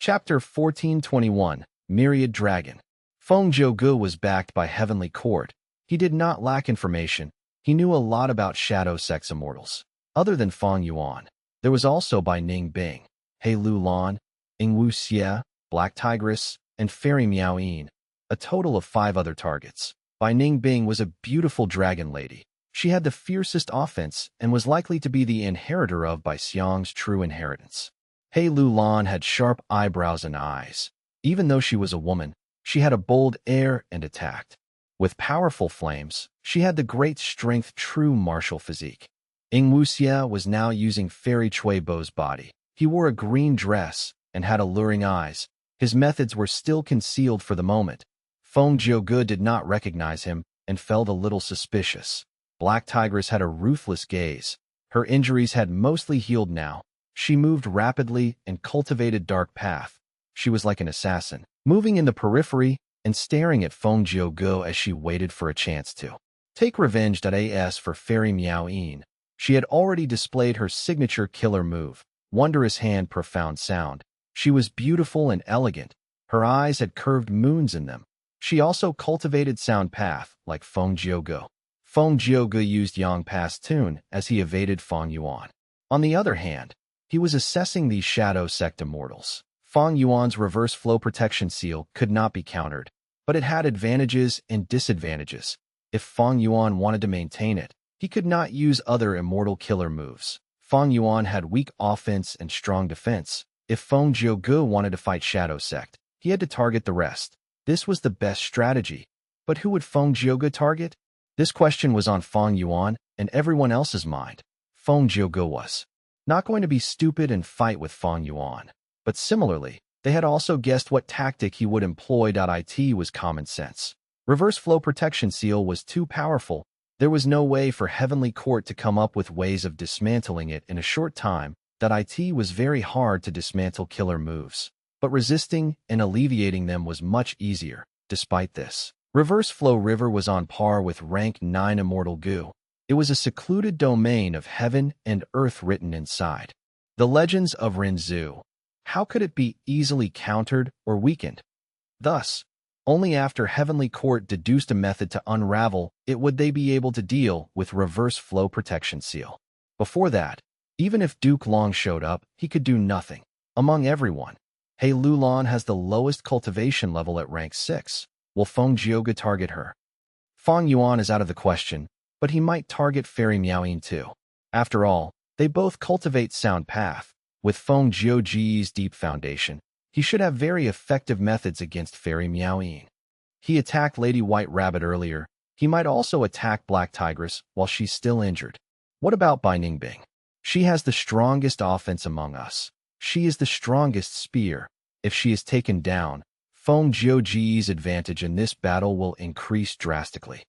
Chapter 1421, Myriad Dragon. Feng Yuan was backed by Heavenly Court. He did not lack information. He knew a lot about shadow sex immortals. Other than Fang Yuan, there was also Bai Ning Bing, He Lu Lan, Ing Wu Xie, Black Tigress, and Fairy Miao Yin, a total of 5 other targets. Bai Ning Bing was a beautiful dragon lady. She had the fiercest offense and was likely to be the inheritor of Bai Xiang's true inheritance. He Lu Lan had sharp eyebrows and eyes. Even though she was a woman, she had a bold air and attacked. With powerful flames, she had the great strength true martial physique. Ing Wu Xie was now using Fairy Chui Bo's body. He wore a green dress and had alluring eyes. His methods were still concealed for the moment. Feng Yuan did not recognize him and felt a little suspicious. Black Tigress had a ruthless gaze. Her injuries had mostly healed now. She moved rapidly and cultivated dark path. She was like an assassin, moving in the periphery and staring at Feng Yuan as she waited for a chance to take revenge.As for Fairy Miao Yin. She had already displayed her signature killer move, Wondrous Hand Profound Sound. She was beautiful and elegant. Her eyes had curved moons in them. She also cultivated sound path, like Feng Yuan. Feng Yuan used Yang Pass Tune as he evaded Fang Yuan. On the other hand, he was assessing these shadow sect immortals. Fang Yuan's reverse flow protection seal could not be countered, but it had advantages and disadvantages. If Fang Yuan wanted to maintain it, he could not use other immortal killer moves. Fang Yuan had weak offense and strong defense. If Feng Yuan wanted to fight shadow sect, he had to target the rest. This was the best strategy. But who would Feng Yuan target? This question was on Fang Yuan and everyone else's mind. Feng Yuan was not going to be stupid and fight with Fang Yuan. But similarly, they had also guessed what tactic he would employ.It was common sense. Reverse flow protection seal was too powerful. There was no way for Heavenly Court to come up with ways of dismantling it in a short time. It was very hard to dismantle killer moves, but resisting and alleviating them was much easier. Despite this, Reverse Flow River was on par with rank 9 Immortal Gu. It was a secluded domain of heaven and earth written inside. The legends of Rinzu. How could it be easily countered or weakened? Thus, only after Heavenly Court deduced a method to unravel it would they be able to deal with Reverse Flow Protection Seal. Before that, even if Duke Long showed up, he could do nothing. Among everyone, He Lu Lan has the lowest cultivation level at rank 6. Will Feng Yuan target her? Fang Yuan is out of the question, but he might target Fairy Miao Yin too. After all, they both cultivate sound path. With Feng Yuan's deep foundation, he should have very effective methods against Fairy Miao Yin. He attacked Lady White Rabbit earlier. He might also attack Black Tigress while she's still injured. What about Bai Ning Bing? She has the strongest offense among us. She is the strongest spear. If she is taken down, Feng Yuan's advantage in this battle will increase drastically.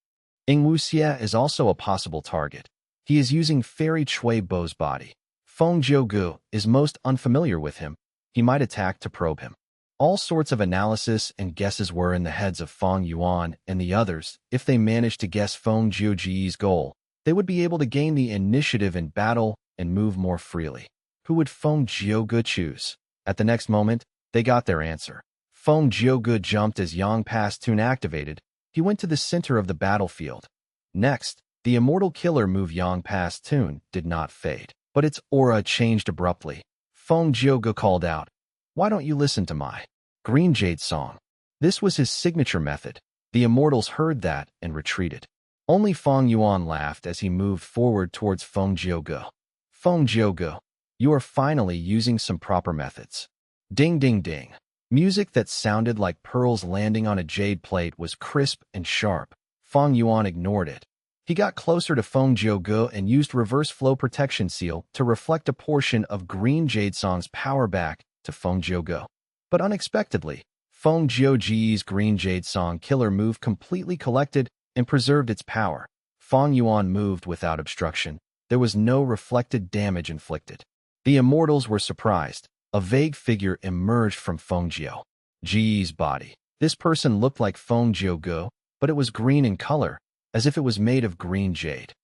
Ing Wu Xie is also a possible target. He is using Fairy Chui Bo's body. Feng Yuan is most unfamiliar with him. He might attack to probe him. All sorts of analysis and guesses were in the heads of Fang Yuan and the others. If they managed to guess Feng Yuan's goal, they would be able to gain the initiative in battle and move more freely. Who would Feng Yuan choose? At the next moment, they got their answer. Feng Yuan jumped as Yang Pass Tune activated. He went to the center of the battlefield. Next, the immortal killer move Yang Pass Tune did not fade, but its aura changed abruptly. Feng Yuan called out, "Why don't you listen to my Green Jade song?" This was his signature method. The immortals heard that and retreated. Only Fang Yuan laughed as he moved forward towards Feng Yuan. Feng Yuan, you are finally using some proper methods. Ding ding ding. Music that sounded like pearls landing on a jade plate was crisp and sharp. Fang Yuan ignored it. He got closer to Feng Yuan and used Reverse Flow Protection Seal to reflect a portion of Green Jade Song's power back to Feng Yuan. But unexpectedly, Feng Yuan's Green Jade Song killer move completely collected and preserved its power. Fang Yuan moved without obstruction. There was no reflected damage inflicted. The immortals were surprised. A vague figure emerged from Feng Yuan's body. This person looked like Feng Yuan, but it was green in color, as if it was made of green jade.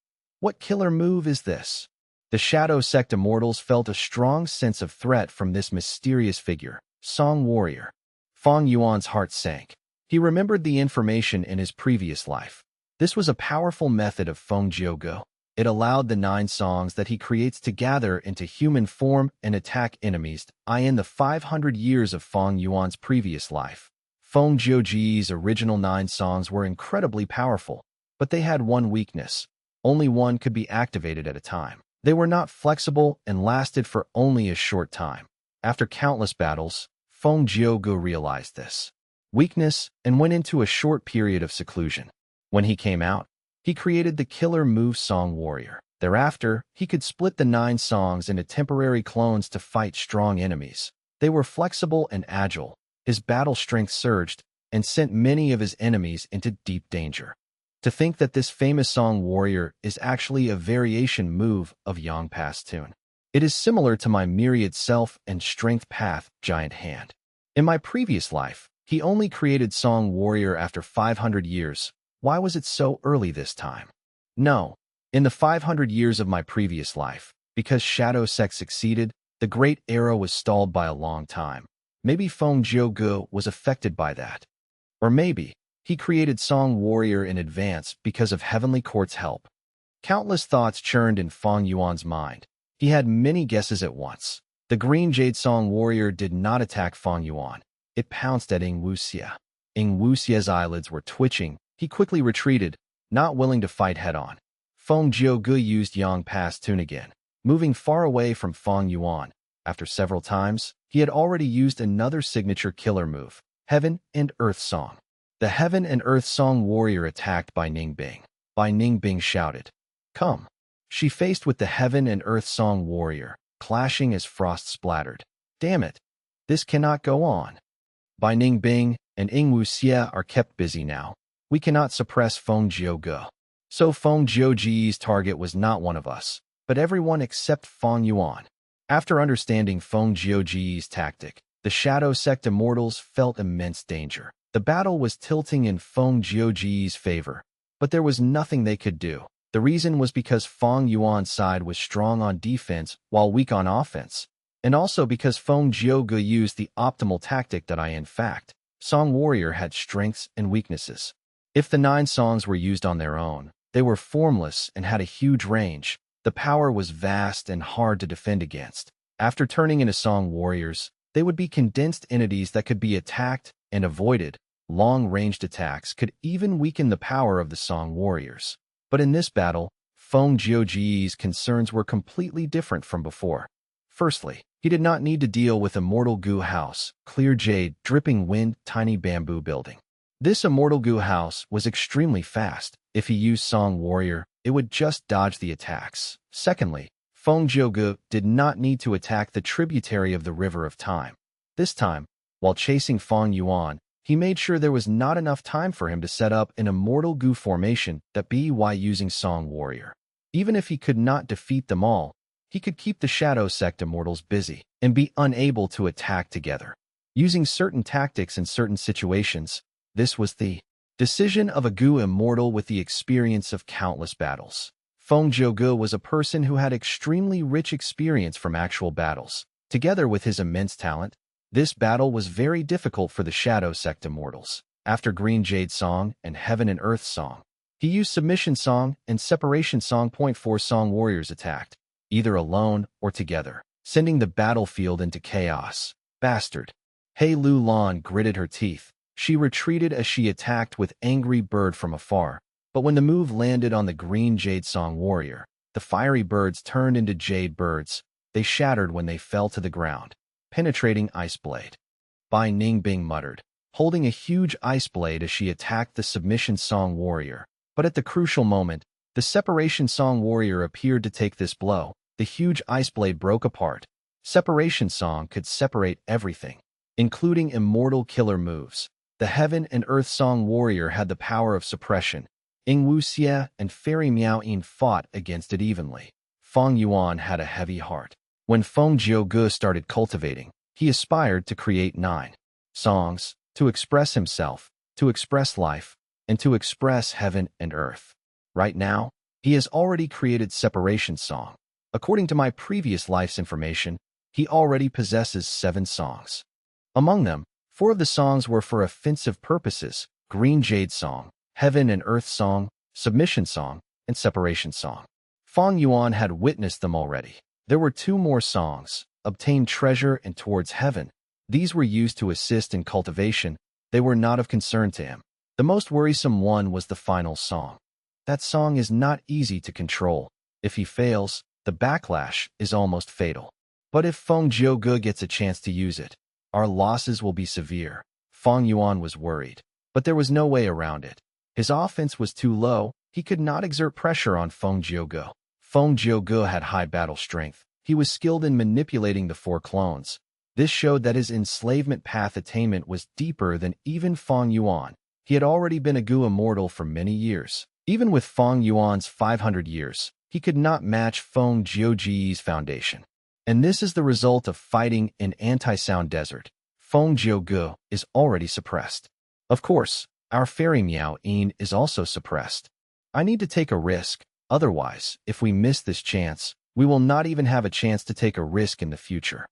What killer move is this? The Shadow Sect immortals felt a strong sense of threat from this mysterious figure. Song Warrior. Fang Yuan's heart sank. He remembered the information in his previous life. This was a powerful method of Feng Jiuge. It allowed the 9 songs that he creates to gather into human form and attack enemies. In the 500 years of Fang Yuan's previous life, Feng Jiuge's original 9 songs were incredibly powerful, but they had one weakness. Only one could be activated at a time. They were not flexible and lasted for only a short time. After countless battles, Feng Jiuge realized this weakness and went into a short period of seclusion. When he came out, he created the killer move Song Warrior. Thereafter, he could split the 9 songs into temporary clones to fight strong enemies. They were flexible and agile. His battle strength surged and sent many of his enemies into deep danger. To think that this famous Song Warrior is actually a variation move of Yang Pass tune. It is similar to my myriad self and strength path giant hand. In my previous life, he only created Song Warrior after 500 years. Why was it so early this time? No. In the 500 years of my previous life, because Shadow Sect succeeded, the Great Era was stalled by a long time. Maybe Feng Jiuge was affected by that. Or maybe he created Song Warrior in advance because of Heavenly Court's help. Countless thoughts churned in Fang Yuan's mind. He had many guesses at once. The Green Jade Song Warrior did not attack Fang Yuan. It pounced at Ying Wuxia. Ying Wuxia's eyelids were twitching. He quickly retreated, not willing to fight head-on. Feng Jiuge used Yang Pass tune again, moving far away from Fang Yuan. After several times, he had already used another signature killer move, Heaven and Earth Song. The Heaven and Earth Song Warrior attacked Bai Ningbing. Bai Ningbing shouted, "Come!" She faced with the Heaven and Earth Song Warrior, clashing as frost splattered. Damn it! This cannot go on. Bai Ningbing and Ying Wuxia are kept busy now. We cannot suppress Feng Jiuge. So Feng Jiuge's target was not one of us, but everyone except Fang Yuan. After understanding Feng Jiuge's tactic, the Shadow Sect immortals felt immense danger. The battle was tilting in Feng Jiuge's favor, but there was nothing they could do. The reason was because Fang Yuan's side was strong on defense while weak on offense, and also because Feng Jiuge used the optimal tactic that in fact, Song Warrior had strengths and weaknesses. If the 9 songs were used on their own, they were formless and had a huge range. The power was vast and hard to defend against. After turning into Song Warriors, they would be condensed entities that could be attacked and avoided. Long-ranged attacks could even weaken the power of the Song Warriors. But in this battle, Feng Jiuge's concerns were completely different from before. Firstly, he did not need to deal with Immortal Goo House, Clear Jade, Dripping Wind, Tiny Bamboo Building. This Immortal Goo House was extremely fast. If he used Song Warrior, it would just dodge the attacks. Secondly, Feng Jiuge did not need to attack the tributary of the River of Time. This time, while chasing Fang Yuan, he made sure there was not enough time for him to set up an Immortal Goo formation by using Song Warrior. Even if he could not defeat them all, he could keep the Shadow Sect immortals busy and be unable to attack together. Using certain tactics in certain situations, this was the decision of a Goo immortal with the experience of countless battles. Feng Jiuge was a person who had extremely rich experience from actual battles. Together with his immense talent, this battle was very difficult for the Shadow Sect immortals. After Green Jade Song and Heaven and Earth Song, he used Submission Song and Separation Song. 4 Song Warriors attacked, either alone or together, sending the battlefield into chaos. Bastard. Hei Lu Lan gritted her teeth. She retreated as she attacked with Angry Bird from afar, but when the move landed on the Green Jade Song Warrior, the fiery birds turned into jade birds. They shattered when they fell to the ground, penetrating Ice Blade. Bai Ningbing muttered, holding a huge ice blade as she attacked the Submission Song Warrior. But at the crucial moment, the Separation Song Warrior appeared to take this blow. The huge ice blade broke apart. Separation Song could separate everything, including immortal killer moves. The Heaven and Earth Song Warrior had the power of suppression. Ying Wuxia and Fairy Miao Yin fought against it evenly. Fang Yuan had a heavy heart. When Feng Jiuge started cultivating, he aspired to create 9 songs, to express himself, to express life, and to express heaven and earth. Right now, he has already created Separation Song. According to my previous life's information, he already possesses 7 songs. Among them, 4 of the songs were for offensive purposes: Green Jade Song, Heaven and Earth Song, Submission Song, and Separation Song. Fang Yuan had witnessed them already. There were 2 more songs, Obtain Treasure and Towards Heaven. These were used to assist in cultivation. They were not of concern to him. The most worrisome one was the final song. That song is not easy to control. If he fails, the backlash is almost fatal. But if Feng Jiuge gets a chance to use it, our losses will be severe. Fang Yuan was worried, but there was no way around it. His offense was too low. He could not exert pressure on Feng Jiuge. Feng Jiuge had high battle strength. He was skilled in manipulating the 4 clones. This showed that his enslavement path attainment was deeper than even Fang Yuan. He had already been a Gu immortal for many years. Even with Fang Yuan's 500 years, he could not match Feng Jiuge's foundation. And this is the result of fighting in anti-sound desert. Feng Jiuge is already suppressed. Of course, our fairy Miao Yin is also suppressed. I need to take a risk. Otherwise, if we miss this chance, we will not even have a chance to take a risk in the future.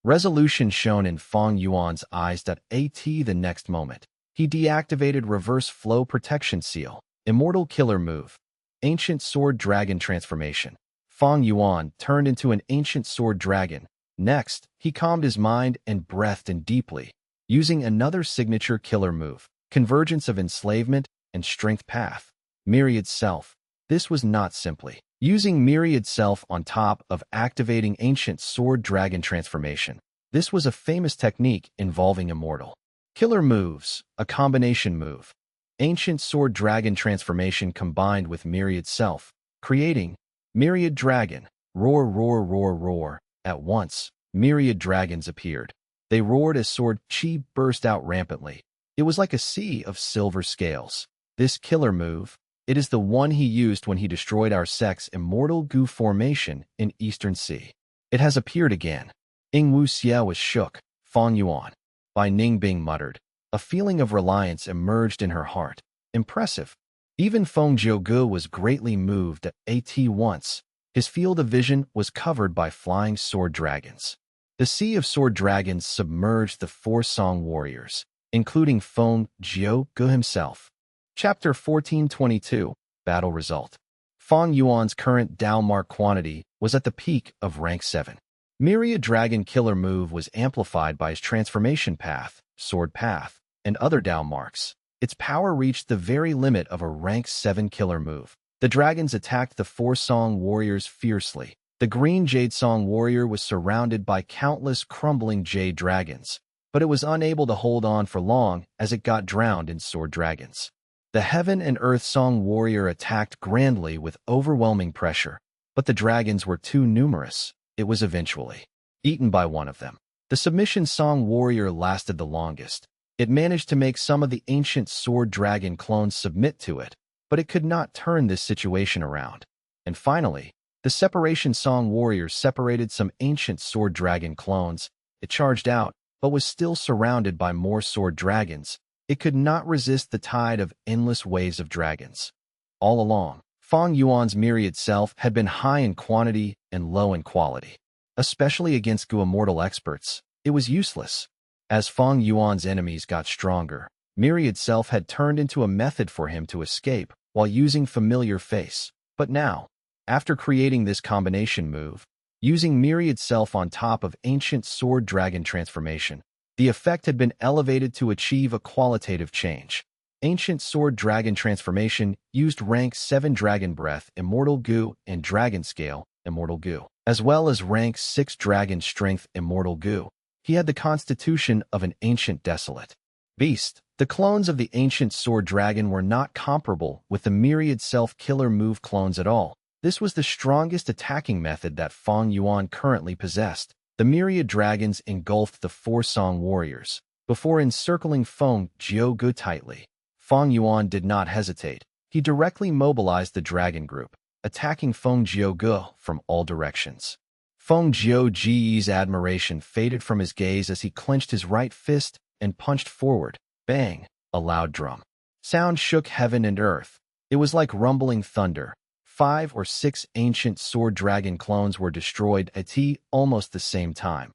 Resolution shown in Fang Yuan's eyes. At the next moment, he deactivated Reverse Flow Protection Seal, Immortal Killer Move, Ancient Sword Dragon Transformation. Fang Yuan turned into an Ancient Sword Dragon. Next, he calmed his mind and breathed in deeply, using another signature killer move, Convergence of Enslavement and Strength Path, Myriad Self. This was not simply using Myriad Self on top of activating Ancient Sword Dragon Transformation. This was a famous technique involving immortal killer moves, a combination move. Ancient Sword Dragon Transformation combined with Myriad Self, creating Myriad Dragon. Roar, roar, roar, roar. At once, myriad dragons appeared. They roared as sword chi burst out rampantly. It was like a sea of silver scales. This killer move, it is the one he used when he destroyed our sect's immortal Gu formation in Eastern Sea. It has appeared again. Ing Wu Xie was shook. Fang Yuan. By Ning Bing muttered. A feeling of reliance emerged in her heart. Impressive. Even Feng Jiuge was greatly moved at once. His field of vision was covered by flying sword dragons. The sea of sword dragons submerged the 4 song warriors, including Feng Jiuge himself. Chapter 1422, Battle Result. Fang Yuan's current Dao Mark quantity was at the peak of rank 7. Myriad Dragon Killer Move was amplified by his transformation path, sword path, and other Dao Marks. Its power reached the very limit of a rank 7 killer move. The dragons attacked the 4 song warriors fiercely. The Green Jade Song warrior was surrounded by countless crumbling jade dragons, but it was unable to hold on for long as it got drowned in sword dragons. The Heaven and Earth Song warrior attacked grandly with overwhelming pressure, but the dragons were too numerous. It was eventually eaten by one of them. The Submission Song warrior lasted the longest. It managed to make some of the ancient sword dragon clones submit to it, but it could not turn this situation around. And finally, the Separation Song warrior separated some ancient sword dragon clones. It charged out, but was still surrounded by more sword dragons. It could not resist the tide of endless waves of dragons. All along, Fang Yuan's myriad self had been high in quantity and low in quality. Especially against Gu immortal experts, it was useless. As Fang Yuan's enemies got stronger, myriad self had turned into a method for him to escape while using familiar face. But now, after creating this combination move, using myriad self on top of ancient sword dragon transformation, the effect had been elevated to achieve a qualitative change. Ancient sword dragon transformation used rank 7 dragon breath immortal Gu and dragon scale immortal Gu, as well as rank 6 dragon strength immortal Gu. He had the constitution of an ancient desolate beast. The clones of the ancient sword dragon were not comparable with the myriad self-killer move clones at all. This was the strongest attacking method that Fang Yuan currently possessed. The myriad dragons engulfed the 4 song warriors. Before encircling Feng Jiuge tightly, Fang Yuan did not hesitate. He directly mobilized the dragon group, attacking Feng Jiuge from all directions. Feng Jiuge's admiration faded from his gaze as he clenched his right fist and punched forward. Bang! A loud drum sound shook heaven and earth. It was like rumbling thunder. 5 or 6 ancient sword dragon clones were destroyed at almost the same time.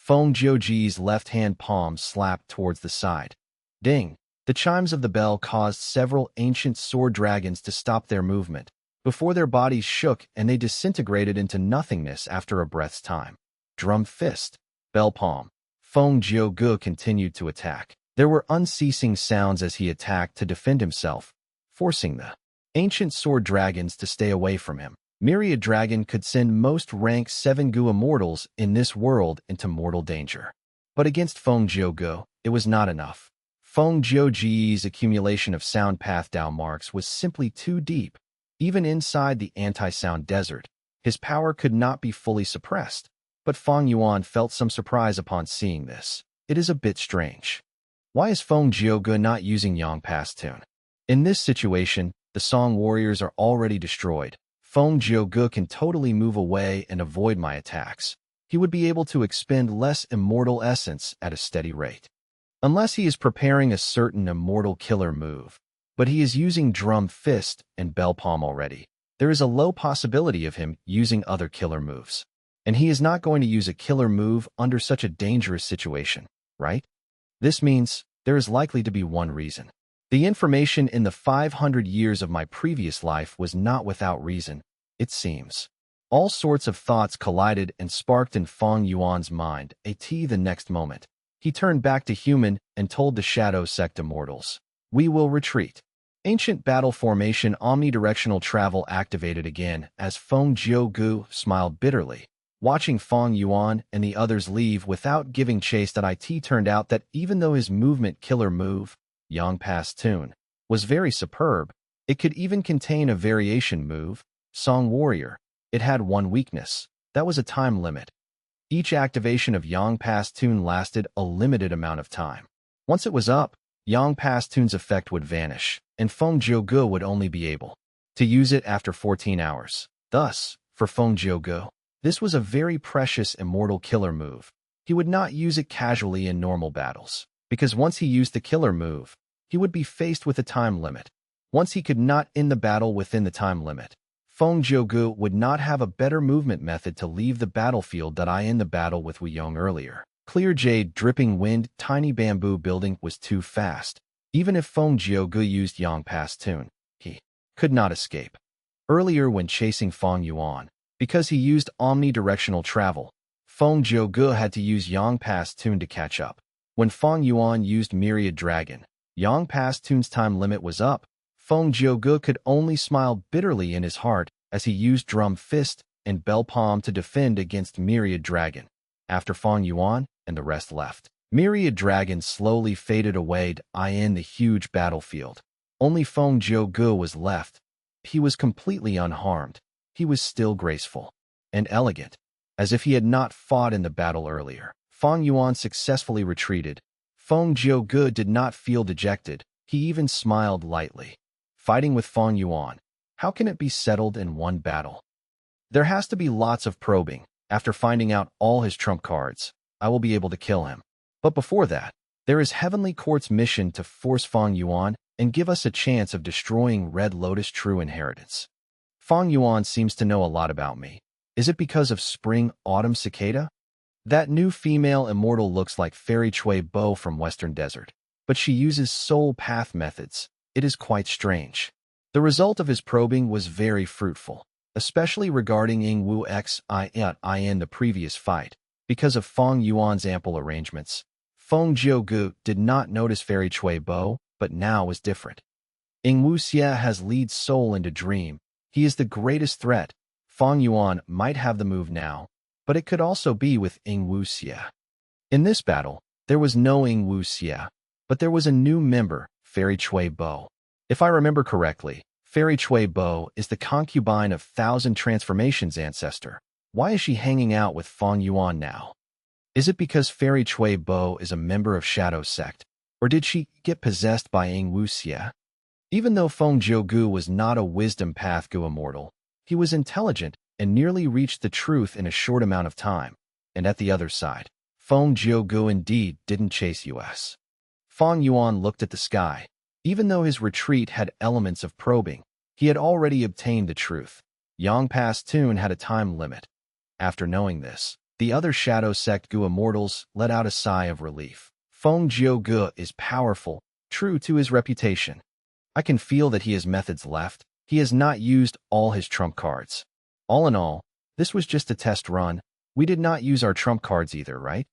Feng Jiuji's left-hand palm slapped towards the side. Ding! The chimes of the bell caused several ancient sword dragons to stop their movement, before their bodies shook and they disintegrated into nothingness after a breath's time. Drum fist, bell palm. Feng Jiuge continued to attack. There were unceasing sounds as he attacked to defend himself, forcing the ancient sword dragons to stay away from him. Myriad Dragon could send most rank 7 Gu immortals in this world into mortal danger. But against Feng Jiuge, it was not enough. Feng Jiuji's accumulation of sound path Dao marks was simply too deep. Even inside the anti-sound desert, his power could not be fully suppressed. But Fang Yuan felt some surprise upon seeing this. It is a bit strange. Why is Feng Jiuge not using Yang Pass Tune? In this situation, the Song Warriors are already destroyed. Feng Jiuge can totally move away and avoid my attacks. He would be able to expend less immortal essence at a steady rate. Unless he is preparing a certain immortal killer move. But he is using Drum Fist and Bell Palm already. There is a low possibility of him using other killer moves. And he is not going to use a killer move under such a dangerous situation, right? This means there is likely to be one reason. The information in the 500 years of my previous life was not without reason, it seems. All sorts of thoughts collided and sparked in Fang Yuan's mind. The next moment, he turned back to human and told the Shadow Sect immortals, "We will retreat." Ancient battle formation omnidirectional travel activated again as Feng Jiuge smiled bitterly. Watching Fang Yuan and the others leave without giving chase, it turned out that even though his movement killer move, Yang Pass Tune, was very superb, it could even contain a variation move, Song Warrior. It had one weakness. That was a time limit. Each activation of Yang Pass Tune lasted a limited amount of time. Once it was up, Yang Pass Tune's effect would vanish, and Feng Jiuge would only be able to use it after 14 hours. Thus, for Feng Jiuge, this was a very precious immortal killer move. He would not use it casually in normal battles, because once he used the killer move, he would be faced with a time limit. Once he could not end the battle within the time limit, Feng Jiuge would not have a better movement method to leave the battlefield that I ended the battle with Wu Yong earlier. Clear jade, dripping wind, tiny bamboo building was too fast. Even if Feng Jiuge used Yang Pass Tune, he could not escape. Earlier when chasing Fang Yuan, because he used omnidirectional travel, Feng Jiuge had to use Yang Pass Tune to catch up. When Fang Yuan used Myriad Dragon, Yang Pass Tune's time limit was up. Feng Jiuge could only smile bitterly in his heart as he used Drum Fist and Bell Palm to defend against Myriad Dragon. After Fang Yuan and the rest left, Myriad Dragon slowly faded away in the huge battlefield. Only Feng Jiuge was left. He was completely unharmed. He was still graceful and elegant, as if he had not fought in the battle earlier. Fang Yuan successfully retreated. Feng Jiuge did not feel dejected. He even smiled lightly. Fighting with Fang Yuan, how can it be settled in one battle? There has to be lots of probing. After finding out all his trump cards, I will be able to kill him. But before that, there is Heavenly Court's mission to force Fang Yuan and give us a chance of destroying Red Lotus True Inheritance. Fang Yuan seems to know a lot about me. Is it because of Spring Autumn Cicada? That new female immortal looks like Fairy Chui Bo from Western Desert, but she uses soul path methods. It is quite strange. The result of his probing was very fruitful, especially regarding Ying Wu X in the previous fight. Because of Fang Yuan's ample arrangements, Feng Jiuge did not notice Fairy Chui Bo, but now was different. Ying Wu Xie has lead soul into dream. He is the greatest threat. Fang Yuan might have the move now, but it could also be with Ying Wu Xie. In this battle, there was no Ying Wu Xie, but there was a new member, Fairy Chui Bo. If I remember correctly, Fairy Chui Bo is the concubine of Thousand Transformations ancestor. Why is she hanging out with Fang Yuan now? Is it because Fairy Chui Bo is a member of Shadow Sect, or did she get possessed by Ying Wu Xie? Even though Feng Jiuge was not a wisdom path Gu immortal, he was intelligent and nearly reached the truth in a short amount of time. And at the other side, Feng Jiuge indeed didn't chase us. Fang Yuan looked at the sky. Even though his retreat had elements of probing, he had already obtained the truth. Yang Pass Tune had a time limit. After knowing this, The other shadow sect Gu immortals let out a sigh of relief. Feng Gu is powerful, true to his reputation. I can feel that he has methods left. He has not used all his trump cards. All in all, this was just a test run. We did not use our trump cards either, right?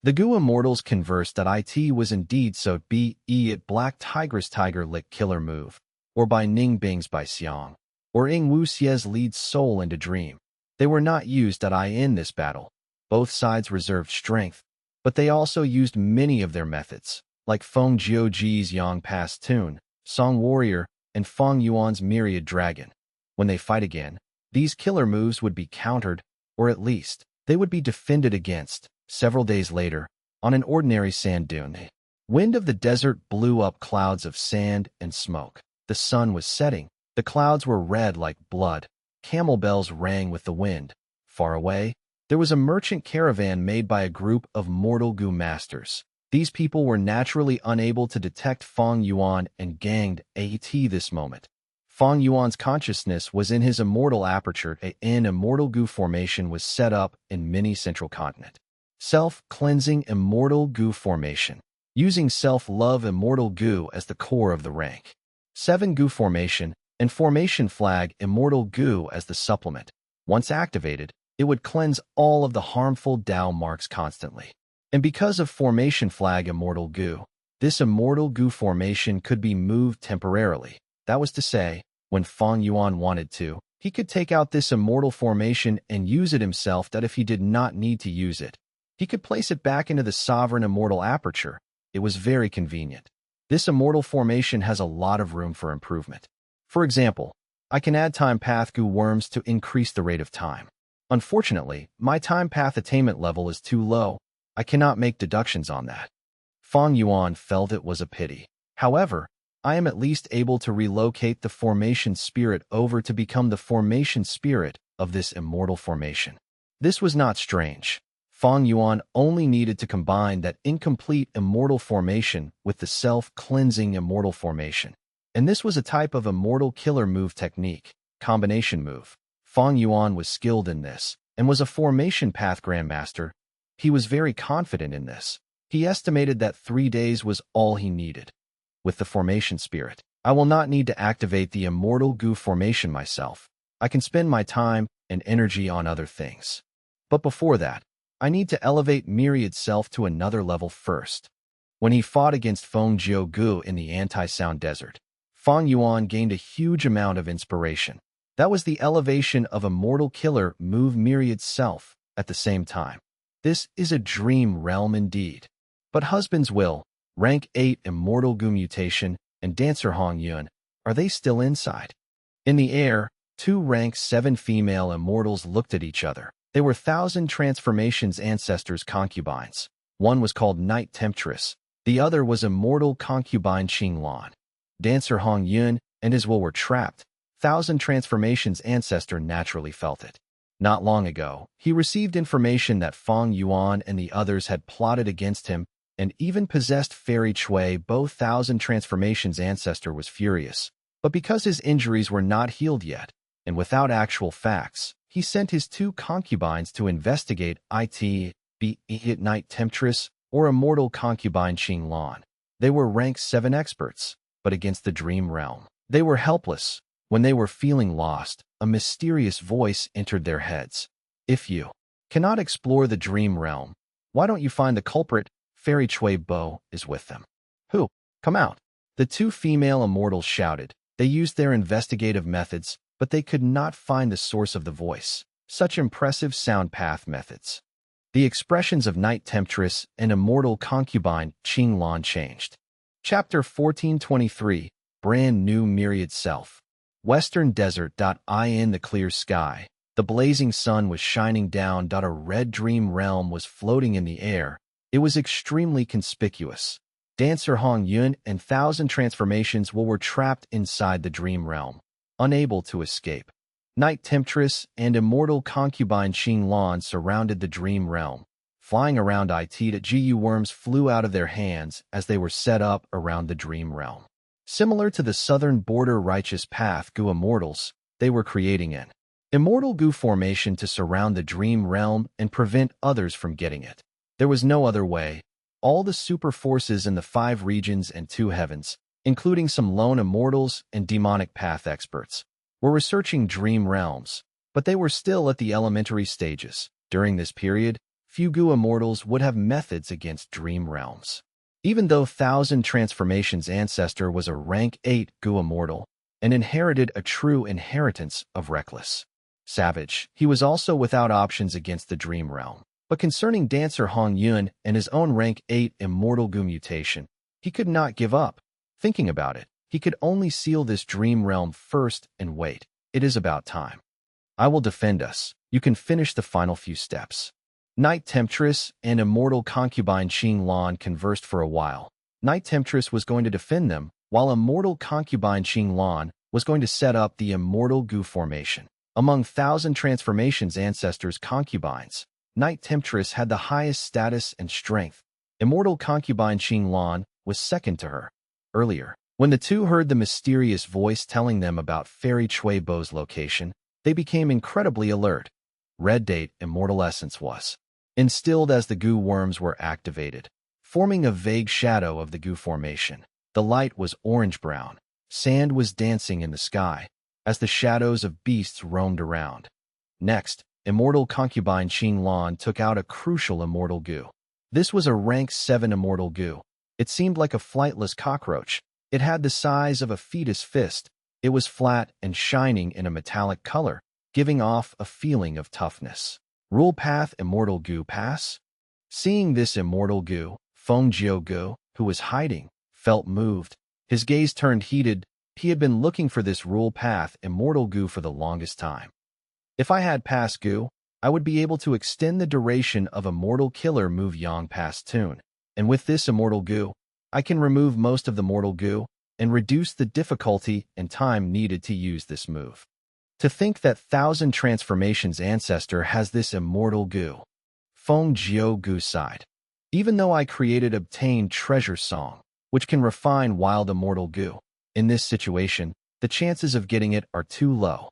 The Gu immortals conversed that it was indeed so be it Black Tigress Tiger Lick killer move, or by Ning Bing's by Xiang, or Ing Wu Xie's lead soul into dream. They were not used in this battle. Both sides reserved strength, but they also used many of their methods, like Feng Ji's Yang Pass Tune, Song Warrior, and Fang Yuan's Myriad Dragon. When they fight again, these killer moves would be countered, or at least, they would be defended against. Several days later, on an ordinary sand dune, the wind of the desert blew up clouds of sand and smoke. The sun was setting. The clouds were red like blood. Camel bells rang with the wind. Far away, there was a merchant caravan made by a group of mortal Gu masters. These people were naturally unable to detect Fang Yuan and ganged this moment. Fang Yuan's consciousness was in his immortal aperture. An immortal Gu formation was set up in many central continent. Self-cleansing immortal Gu formation. Using self-love immortal Gu as the core of the rank. 7 Gu formation and formation flag immortal Gu as the supplement. Once activated, it would cleanse all of the harmful Tao marks constantly. And because of formation flag immortal Gu, this immortal Gu formation could be moved temporarily. That was to say, when Fang Yuan wanted to, he could take out this immortal formation and use it himself. That if he did not need to use it, he could place it back into the sovereign immortal aperture. It was very convenient. This immortal formation has a lot of room for improvement. For example, I can add time path Gu worms to increase the rate of time. Unfortunately, my time path attainment level is too low. I cannot make deductions on that. Fang Yuan felt it was a pity. However, I am at least able to relocate the formation spirit over to become the formation spirit of this immortal formation. This was not strange. Fang Yuan only needed to combine that incomplete immortal formation with the self-cleansing immortal formation. And this was a type of immortal killer move technique, combination move. Fang Yuan was skilled in this, and was a formation path grandmaster. He was very confident in this. He estimated that 3 days was all he needed. With the formation spirit, I will not need to activate the immortal Gu formation myself. I can spend my time and energy on other things. But before that, I need to elevate Myriad Self to another level first. When he fought against Feng Gu in the anti-sound desert, Fang Yuan gained a huge amount of inspiration. That was the elevation of immortal killer move Myriad Self at the same time. This is a dream realm indeed. But husband's will, rank 8 immortal Gu mutation, and dancer Fang Yuan, are they still inside? In the air, 2 rank 7 female immortals looked at each other. They were 1,000 transformations ancestors' concubines. One was called Night Temptress. The other was immortal concubine Lan. Dancer Fang Yuan and his will were trapped. 1,000 transformations ancestor naturally felt it. Not long ago, he received information that Fang Yuan and the others had plotted against him and even possessed Fairy Chui. Both 1,000 transformations ancestor was furious. But because his injuries were not healed yet, and without actual facts, he sent his 2 concubines to investigate be it Night Temptress or immortal concubine Lan. They were rank 7 experts, but against the dream realm, they were helpless. When they were feeling lost, a mysterious voice entered their heads. If you cannot explore the dream realm, why don't you find the culprit? Fairy Chui Bo is with them. Who? Come out. The 2 female immortals shouted. They used their investigative methods, but they could not find the source of the voice. Such impressive sound path methods. The expressions of Night Temptress and immortal concubine Lan changed. Chapter 1423, Brand New Myriad Self. Western Desert. In the clear sky, the blazing sun was shining down. A red dream realm was floating in the air. It was extremely conspicuous. Dancer Fang Yuan and 1,000 transformations were trapped inside the dream realm, unable to escape. Night Temptress and immortal concubine Lan surrounded the dream realm. Flying around Gu worms flew out of their hands as they were set up around the dream realm. Similar to the southern border righteous path Gu immortals, they were creating an Immortal goo formation to surround the dream realm and prevent others from getting it. There was no other way. All the super forces in the 5 regions and 2 heavens, including some lone immortals and demonic path experts, were researching dream realms, but they were still at the elementary stages. During this period, few goo immortals would have methods against dream realms. Even though Thousand Transformations' ancestor was a rank 8 goo immortal and inherited a true inheritance of reckless savage, he was also without options against the dream realm. But concerning dancer Fang Yuan and his own rank 8 immortal goo mutation, he could not give up. Thinking about it, he could only seal this dream realm first and wait. It is about time. I will defend us. You can finish the final few steps. Night Temptress and immortal concubine Xing Lan conversed for a while. Night Temptress was going to defend them, while immortal concubine Xing Lan was going to set up the immortal goo formation. Among Thousand Transformations' ancestors' concubines, Night Temptress had the highest status and strength. Immortal concubine Xing Lan was second to her. Earlier, when the two heard the mysterious voice telling them about Fairy Chui Bo's location, they became incredibly alert. Red Date Immortal Essence was instilled as the goo worms were activated, forming a vague shadow of the goo formation. The light was orange-brown. Sand was dancing in the sky as the shadows of beasts roamed around. Next, immortal concubine Xing Lan took out a crucial immortal goo. This was a rank 7 immortal goo. It seemed like a flightless cockroach. It had the size of a fetus fist. It was flat and shining in a metallic color, giving off a feeling of toughness. Rule Path Immortal Goo Pass? Seeing this immortal goo, Feng Yuan, who was hiding, felt moved. His gaze turned heated. He had been looking for this Rule Path Immortal Goo for the longest time. If I had Pass Goo, I would be able to extend the duration of Immortal Killer Move Yang Pass Tune. And with this Immortal Goo, I can remove most of the Mortal Goo and reduce the difficulty and time needed to use this move. To think that Thousand Transformations' ancestor has this immortal goo. Feng Yuan sighed. Even though I created Obtained Treasure Song, which can refine wild immortal goo, in this situation, the chances of getting it are too low.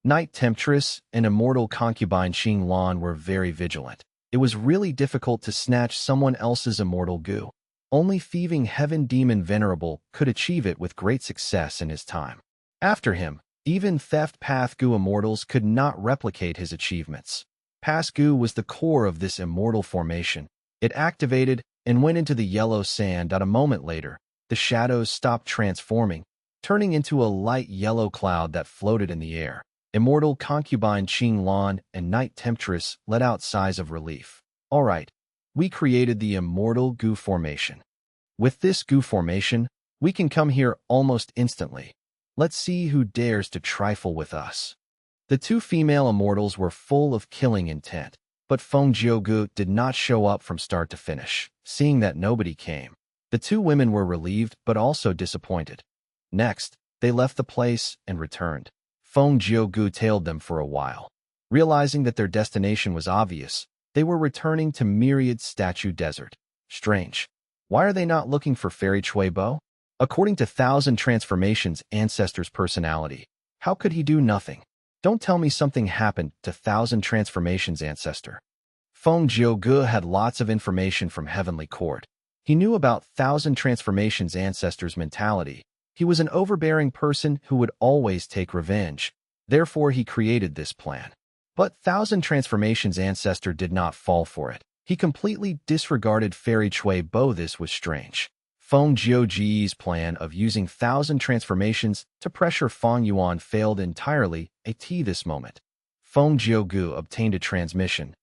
Night Temptress and immortal concubine Xing Lan were very vigilant. It was really difficult to snatch someone else's immortal goo. Only thieving Heaven Demon Venerable could achieve it with great success in his time. After him, even Theft Path Goo immortals could not replicate his achievements. Pass Goo was the core of this immortal formation. It activated and went into the yellow sand. A moment later, the shadows stopped transforming, turning into a light yellow cloud that floated in the air. Immortal concubine Xing Lan and Night Temptress let out sighs of relief. All right, we created the immortal goo formation. With this goo formation, we can come here almost instantly. Let's see who dares to trifle with us. The 2 female immortals were full of killing intent, but Feng Yuan did not show up from start to finish. Seeing that nobody came, the 2 women were relieved but also disappointed. Next, they left the place and returned. Feng Yuan tailed them for a while. Realizing that their destination was obvious, they were returning to Myriad Statue Desert. Strange. Why are they not looking for Fairy Chui Bo? According to Thousand Transformations' ancestor's personality, how could he do nothing? Don't tell me something happened to Thousand Transformations' ancestor. Feng Yuan had lots of information from Heavenly Court. He knew about Thousand Transformations' ancestor's mentality. He was an overbearing person who would always take revenge. Therefore, he created this plan. But Thousand Transformations' ancestor did not fall for it. He completely disregarded Fairy Chui Bo. This was strange. Feng Yuan's plan of using Thousand Transformations to pressure Fang Yuan failed entirely. At this moment, Feng Yuan obtained a transmission.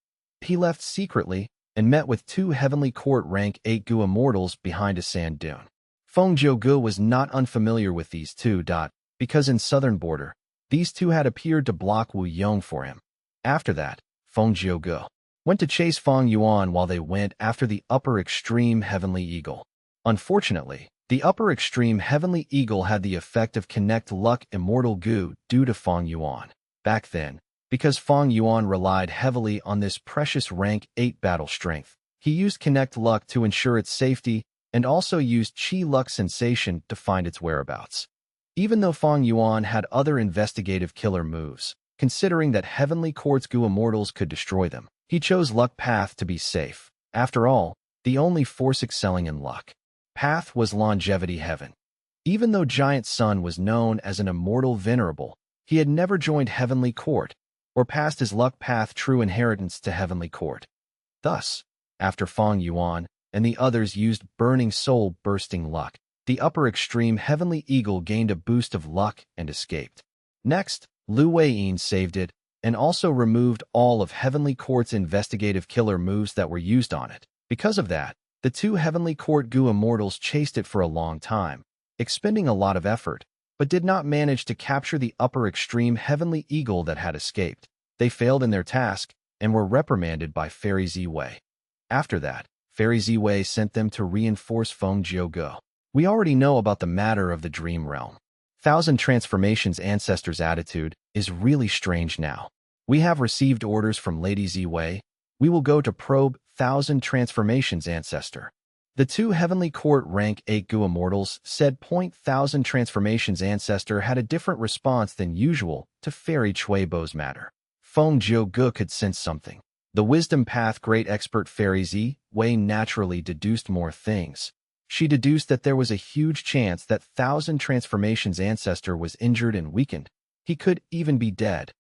He left secretly and met with 2 Heavenly Court rank 8 goo immortals behind a sand dune. Feng Yuan was not unfamiliar with these 2. Because in southern border, these 2 had appeared to block Wu Yong for him. After that, Feng Yuan went to chase Fang Yuan while they went after the upper extreme Heavenly Eagle. Unfortunately, the upper extreme Heavenly Eagle had the effect of Connect Luck Immortal Goo due to Fang Yuan. Back then, because Fang Yuan relied heavily on this precious rank 8 battle strength, he used Connect Luck to ensure its safety and also used Chi Luck Sensation to find its whereabouts. Even though Fang Yuan had other investigative killer moves, considering that heavenly quartz goo immortals could destroy them. He chose luck path to be safe. After all, the only force excelling in luck path was longevity heaven. Even though Giant Sun was known as an immortal venerable, he had never joined heavenly court or passed his luck path true inheritance to heavenly court. Thus, after Fang Yuan and the others used burning soul bursting luck, the upper extreme heavenly eagle gained a boost of luck and escaped. Next, Lu Weiyin saved it and also removed all of heavenly court's investigative killer moves that were used on it. Because of that, the two heavenly court goo immortals chased it for a long time, expending a lot of effort, but did not manage to capture the upper extreme heavenly eagle that had escaped. They failed in their task and were reprimanded by Fairy Ziwei. After that, Fairy Ziwei sent them to reinforce Feng Jiuge. We already know about the matter of the dream realm. Thousand Transformations Ancestor's attitude is really strange now. We have received orders from Lady Ziwei. We will go to probe Thousand Transformations Ancestor. The two Heavenly Court rank 8 goo immortals said Thousand Transformations Ancestor had a different response than usual to Fairy Chuibo's matter. Feng Jiuge could sense something. The Wisdom Path Great Expert Fairy Ziwei naturally deduced more things. She deduced that there was a huge chance that Thousand Transformations Ancestor was injured and weakened. He could even be dead.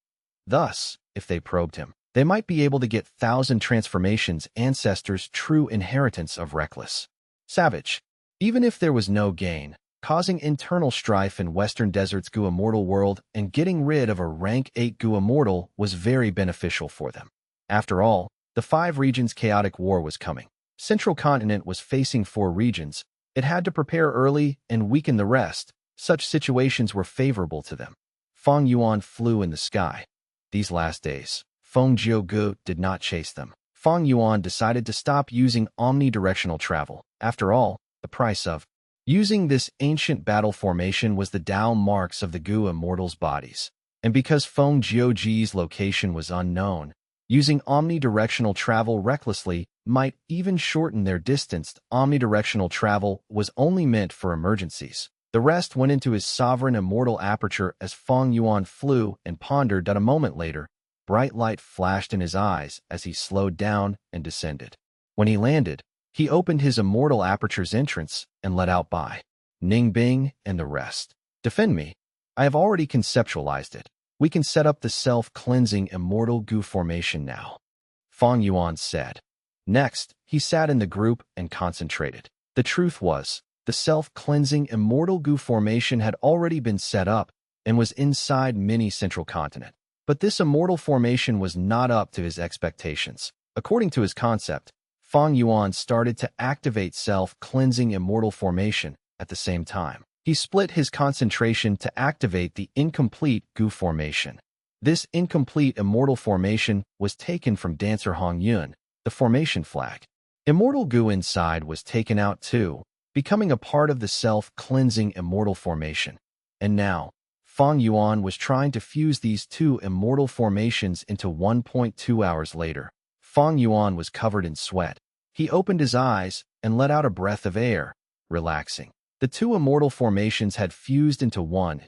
Thus, if they probed him, they might be able to get Thousand Transformations Ancestor's true inheritance of reckless savage. Even if there was no gain, causing internal strife in Western Desert's goo immortal world and getting rid of a rank 8 goo immortal was very beneficial for them. After all, the 5 regions chaotic war was coming. Central Continent was facing 4 regions. It had to prepare early and weaken the rest. Such situations were favorable to them. Fang Yuan flew in the sky. These last days, Feng Jiuge did not chase them. Fang Yuan decided to stop using omnidirectional travel. After all, the price of using this ancient battle formation was the Tao marks of the goo immortals' bodies. And because Feng Jiuge's location was unknown, using omnidirectional travel recklessly might even shorten their distance. Omnidirectional travel was only meant for emergencies. The rest went into his sovereign immortal aperture as Fang Yuan flew and pondered that a moment later, bright light flashed in his eyes as he slowed down and descended. When he landed, he opened his immortal aperture's entrance and let out Bai, Ning Bing, and the rest. Defend me. I have already conceptualized it. We can set up the self-cleansing immortal goo formation now, Fang Yuan said. Next, he sat in the group and concentrated. The truth was, the self-cleansing immortal goo formation had already been set up and was inside mini Central Continent. But this immortal formation was not up to his expectations. According to his concept, Fang Yuan started to activate self-cleansing immortal formation at the same time. He split his concentration to activate the incomplete goo formation. This incomplete immortal formation was taken from Dancer Hong Yun, the formation flag. Immortal goo inside was taken out too, becoming a part of the self-cleansing immortal formation. And now, Fang Yuan was trying to fuse these two immortal formations into 1.2 hours later. Fang Yuan was covered in sweat. He opened his eyes and let out a breath of air, relaxing. The two immortal formations had fused into one.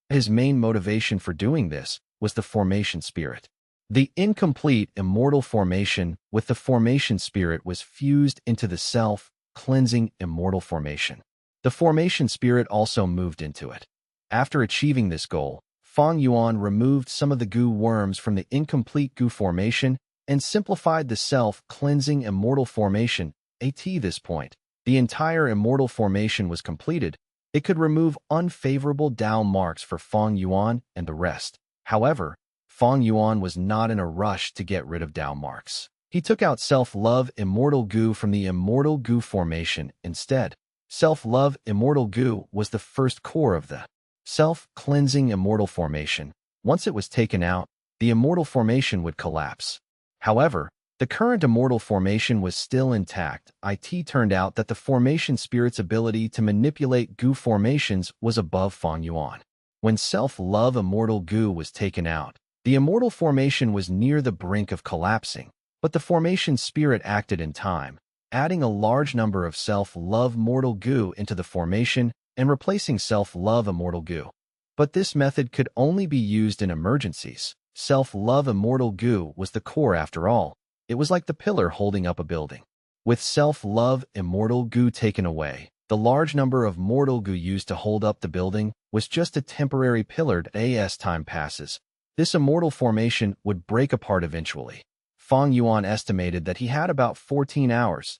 His main motivation for doing this was the formation spirit. The incomplete immortal formation with the formation spirit was fused into the self-cleansing immortal formation. The formation spirit also moved into it. After achieving this goal, Fang Yuan removed some of the goo worms from the incomplete goo formation and simplified the self-cleansing immortal formation. At this point, the entire immortal formation was completed. It could remove unfavorable Tao marks for Fang Yuan and the rest. However, Fang Yuan was not in a rush to get rid of Tao marks. He took out self-love immortal goo from the immortal goo formation instead. Self-love immortal goo was the first core of the self-cleansing immortal formation. Once it was taken out, the immortal formation would collapse. However, the current immortal formation was still intact. It turned out that the formation spirit's ability to manipulate goo formations was above Fang Yuan. When self-love immortal goo was taken out, the immortal formation was near the brink of collapsing, but the formation spirit acted in time, adding a large number of self-love mortal goo into the formation and replacing self-love immortal goo. But this method could only be used in emergencies. Self-love immortal goo was the core after all. It was like the pillar holding up a building. With self-love immortal goo taken away, the large number of mortal goo used to hold up the building was just a temporary pillar as time passes. This immortal formation would break apart eventually. Fang Yuan estimated that he had about 14 hours.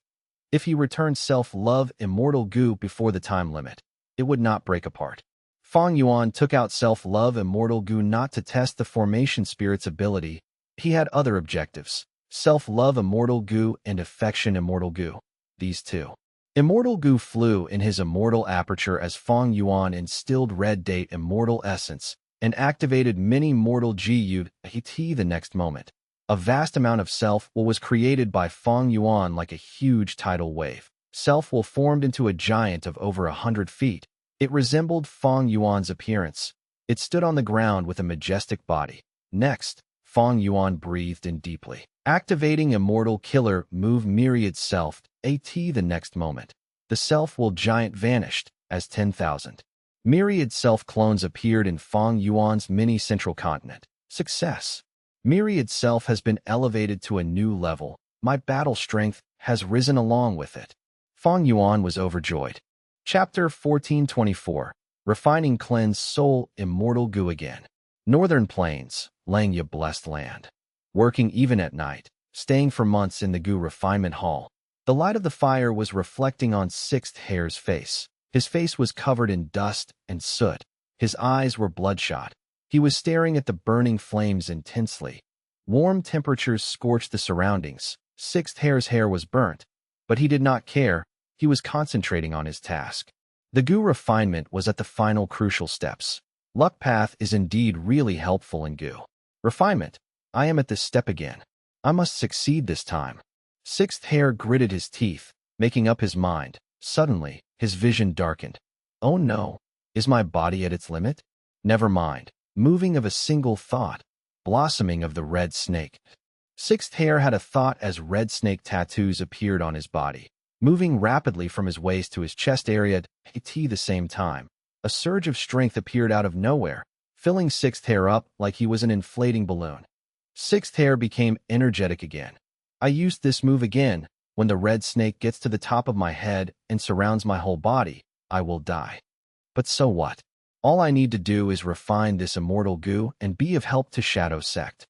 If he returned self-love immortal goo before the time limit, it would not break apart. Fang Yuan took out self-love immortal goo not to test the formation spirit's ability. He had other objectives: self-love immortal goo and affection immortal goo. These two. Immortal goo flew in his immortal aperture as Fang Yuan instilled red date immortal essence and activated many mortal GUT the next moment. A vast amount of self-will was created by Fang Yuan like a huge tidal wave. Self-will formed into a giant of over 100 feet. It resembled Fang Yuan's appearance. It stood on the ground with a majestic body. Next, Fang Yuan breathed in deeply, activating immortal killer move myriad self-AT the next moment. The self-will giant vanished as 10,000 myriad self-clones appeared in Fang Yuan's mini central continent. Success. Myriad self has been elevated to a new level. My battle strength has risen along with it. Fang Yuan was overjoyed. Chapter 1424. Refining cleanse soul immortal goo again. Northern Plains, Langya blessed land. Working even at night, staying for months in the goo refinement hall. The light of the fire was reflecting on Sixth Hair's face. His face was covered in dust and soot. His eyes were bloodshot. He was staring at the burning flames intensely. Warm temperatures scorched the surroundings. Sixth Hair's hair was burnt, but he did not care. He was concentrating on his task. The goo refinement was at the final crucial steps. Luck path is indeed really helpful in goo refinement. I am at this step again. I must succeed this time. Sixth Hair gritted his teeth, making up his mind. Suddenly, his vision darkened. Oh no, is my body at its limit? Never mind. Moving of a single thought. Blossoming of the red snake. Sixth Hair had a thought as red snake tattoos appeared on his body, moving rapidly from his waist to his chest area at the same time. A surge of strength appeared out of nowhere, filling Sixth Hair up like he was an inflating balloon. Sixth Hair became energetic again. I used this move again. When the red snake gets to the top of my head and surrounds my whole body, I will die. But so what? All I need to do is refine this immortal goo and be of help to Shadow Sect.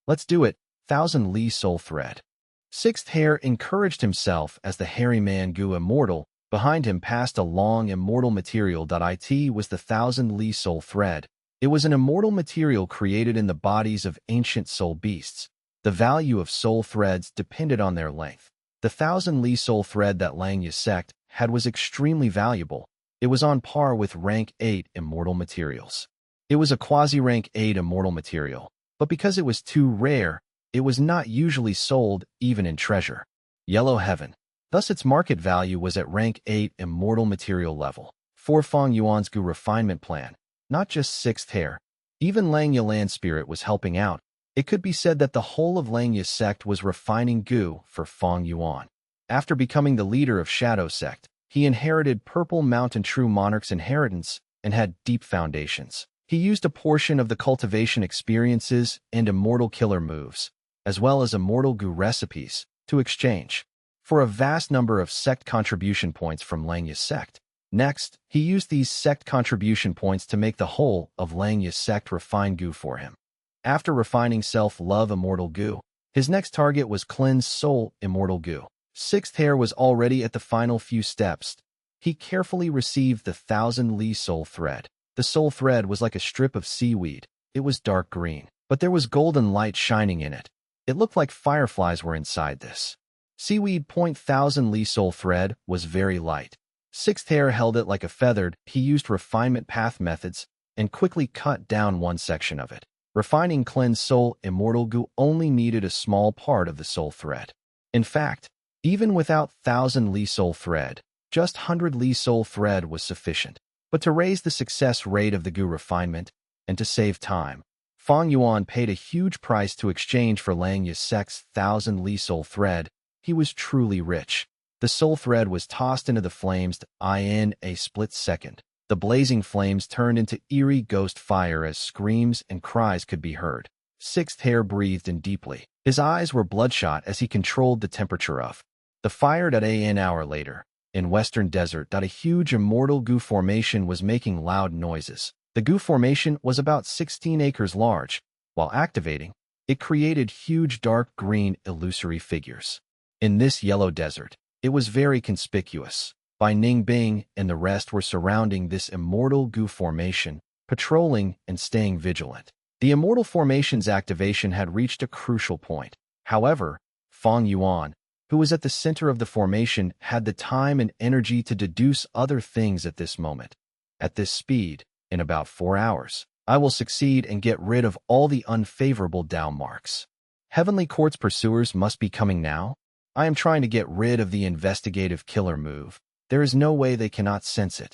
Let's do it. 1000 Li Soul Thread. Sixth Hair encouraged himself as the hairy man goo immortal. Behind him passed a long immortal material. It was the 1000 Li Soul Thread. It was an immortal material created in the bodies of ancient soul beasts. The value of soul threads depended on their length. The 1000 Li Soul Thread that Langya Sect had was extremely valuable. It was on par with rank 8 immortal materials. It was a quasi-rank 8 immortal material, but because it was too rare, it was not usually sold even in treasure. Yellow Heaven. Thus its market value was at rank 8 immortal material level. For Fang Yuan's goo refinement plan, not just Sixth Hair, even Langya Land Spirit was helping out. It could be said that the whole of Langya Sect was refining goo for Fang Yuan. After becoming the leader of Shadow Sect, he inherited Purple Mountain True Monarch's inheritance and had deep foundations. He used a portion of the cultivation experiences and immortal killer moves, as well as immortal goo recipes, to exchange for a vast number of sect contribution points from Langya Sect. Next, he used these sect contribution points to make the whole of Langya Sect refine goo for him. After refining self-love immortal goo, his next target was cleanse soul immortal goo. Sixth Hair was already at the final few steps. He carefully received the 1000 Li Soul Thread. The soul thread was like a strip of seaweed. It was dark green, but there was golden light shining in it. It looked like fireflies were inside this. Seaweed 1000 Li Soul Thread was very light. Sixth Hair held it like a feather. He used refinement path methods and quickly cut down one section of it. Refining cleanse soul immortal goo only needed a small part of the soul thread. In fact, even without 1000 Li Soul Thread, just 100 Li Soul Thread was sufficient. But to raise the success rate of the goo refinement, and to save time, Fang Yuan paid a huge price to exchange for Langya Sect's 1000 Li Soul Thread. He was truly rich. The soul thread was tossed into the flames in a split second. The blazing flames turned into eerie ghost fire as screams and cries could be heard. Sixth Hair breathed in deeply. His eyes were bloodshot as he controlled the temperature of the fire. An hour later, in western desert, a huge immortal goo formation was making loud noises. The goo formation was about 16 acres large. While activating, it created huge dark green illusory figures. In this yellow desert, it was very conspicuous. Bai Ning Bing and the rest were surrounding this immortal goo formation, patrolling and staying vigilant. The immortal formation's activation had reached a crucial point. However, Fang Yuan, who was at the center of the formation, had the time and energy to deduce other things at this moment. At this speed, in about 4 hours, I will succeed and get rid of all the unfavorable Dao marks. Heavenly Court's pursuers must be coming now. I am trying to get rid of the investigative killer move. There is no way they cannot sense it.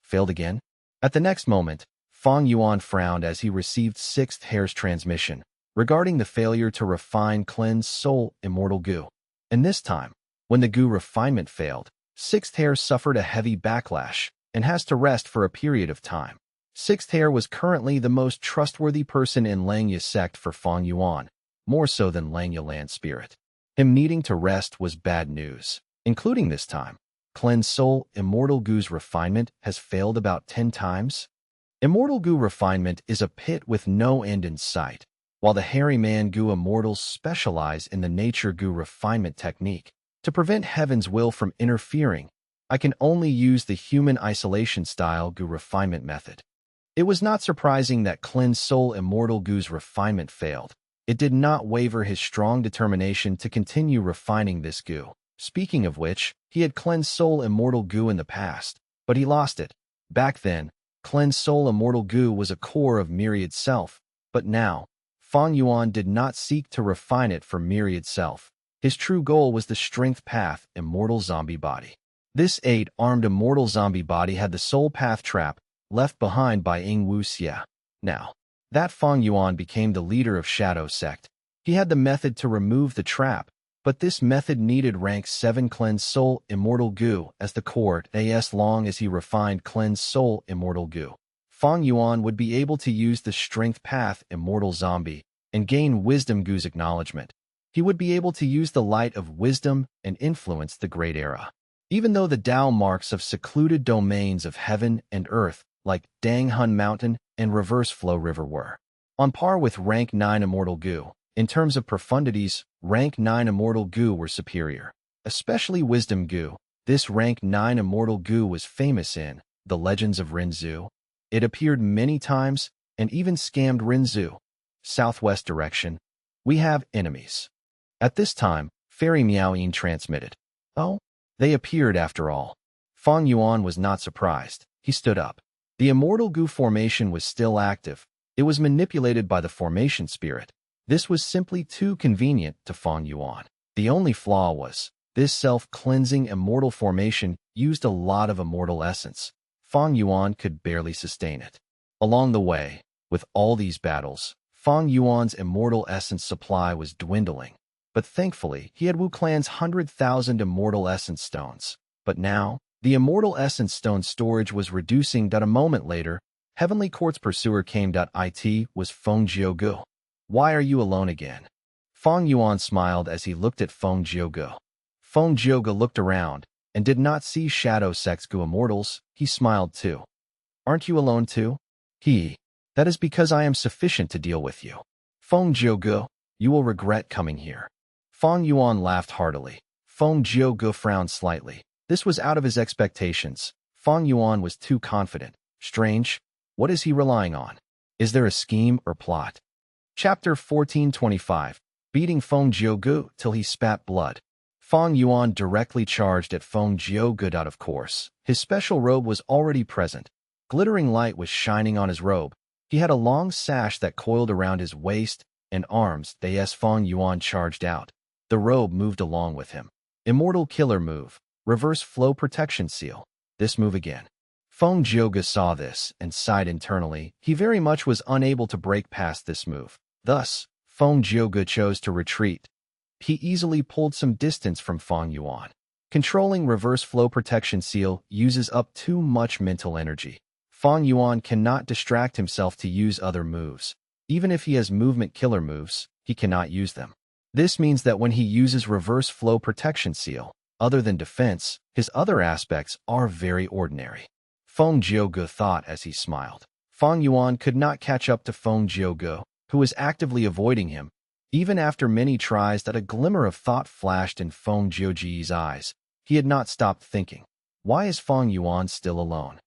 Failed again? At the next moment, Fang Yuan frowned as he received Sixth Hair's transmission regarding the failure to refine cleanse soul immortal goo. And this time, when the goo refinement failed, Sixth Hair suffered a heavy backlash and has to rest for a period of time. Sixth Hair was currently the most trustworthy person in Langya sect for Fang Yuan, more so than Langya land spirit. Him needing to rest was bad news, including this time. Cleanse soul immortal goo's refinement has failed about 10 times. Immortal goo refinement is a pit with no end in sight. While the hairy man goo immortals specialize in the nature goo refinement technique, to prevent heaven's will from interfering, I can only use the human isolation style goo refinement method. It was not surprising that cleanse soul immortal goo's refinement failed. It did not waver his strong determination to continue refining this goo. Speaking of which, he had cleansed soul immortal goo in the past, but he lost it. Back then, cleansed soul immortal goo was a core of Myriad Self, but now, Fang Yuan did not seek to refine it for Myriad Self. His true goal was the strength path immortal zombie body. This 8-armed immortal zombie body had the soul path trap left behind by Ying Wu Xia. Now, that Fang Yuan became the leader of Shadow Sect. He had the method to remove the trap, but this method needed rank 7 cleanse soul immortal goo as the core. As long as he refined cleanse soul immortal goo, Fang Yuan would be able to use the strength path immortal zombie and gain wisdom goo's acknowledgement. He would be able to use the light of wisdom and influence the great era. Even though the Tao marks of secluded domains of heaven and earth, like Dang Hun Mountain and Reverse Flow River, were on par with rank 9 immortal goo, in terms of profundities, rank 9 immortal goo were superior. Especially wisdom goo. This rank 9 immortal goo was famous in the legends of Rinzhu. It appeared many times and even scammed Rinzhu. Southwest direction. We have enemies. At this time, Fairy Miaoyin transmitted. Oh, they appeared after all. Fang Yuan was not surprised. He stood up. The immortal goo formation was still active. It was manipulated by the formation spirit. This was simply too convenient to Fang Yuan. The only flaw was, this self-cleansing immortal formation used a lot of immortal essence. Fang Yuan could barely sustain it. Along the way, with all these battles, Fang Yuan's immortal essence supply was dwindling. But thankfully, he had Wu Clan's 100,000 immortal essence stones. But now, the immortal essence stone storage was reducing. A moment later, Heavenly Court's pursuer came. It was Feng Jiugu. Why are you alone again? Fang Yuan smiled as he looked at Feng Jiugu. Feng Jiugu looked around and did not see Shadow Sect's Gu immortals. He smiled too. Aren't you alone too? That is because I am sufficient to deal with you. Feng Jiugu, you will regret coming here. Fang Yuan laughed heartily. Feng Jiugu frowned slightly. This was out of his expectations. Fang Yuan was too confident. Strange. What is he relying on? Is there a scheme or plot? Chapter 1425. Beating Feng Jiugu till he spat blood. Fang Yuan directly charged at Feng Jiugu. Of course, his special robe was already present. Glittering light was shining on his robe. He had a long sash that coiled around his waist and arms. As Fang Yuan charged out, the robe moved along with him. Immortal killer move. Reverse flow protection seal. This move again. Feng Jiugu saw this and sighed internally. He very much was unable to break past this move. Thus, Feng Jiugu chose to retreat. He easily pulled some distance from Fang Yuan. Controlling reverse flow protection seal uses up too much mental energy. Fang Yuan cannot distract himself to use other moves. Even if he has movement killer moves, he cannot use them. This means that when he uses reverse flow protection seal, other than defense, his other aspects are very ordinary. Feng Jiuge thought as he smiled. Fang Yuan could not catch up to Feng Jiuge, who was actively avoiding him. Even after many tries that a glimmer of thought flashed in Feng Jiuge's eyes, he had not stopped thinking. Why is Fang Yuan still alone?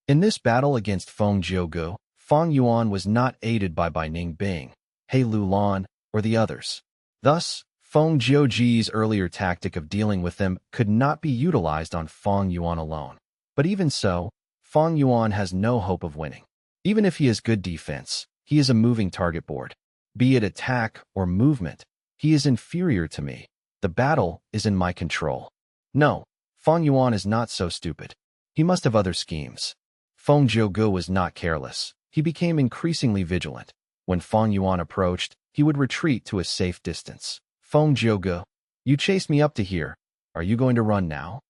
In this battle against Feng Jiuge, Fang Yuan was not aided by Ning Bing, He Lulan, or the others. Thus, Feng Jiuge's earlier tactic of dealing with them could not be utilized on Fang Yuan alone. But even so, Fang Yuan has no hope of winning. Even if he has good defense, he is a moving target board. Be it attack or movement, he is inferior to me. The battle is in my control. No, Fang Yuan is not so stupid. He must have other schemes. Feng Jiuge was not careless. He became increasingly vigilant. When Fang Yuan approached, he would retreat to a safe distance. Feng Jiuge, you chased me up to here. Are you going to run now?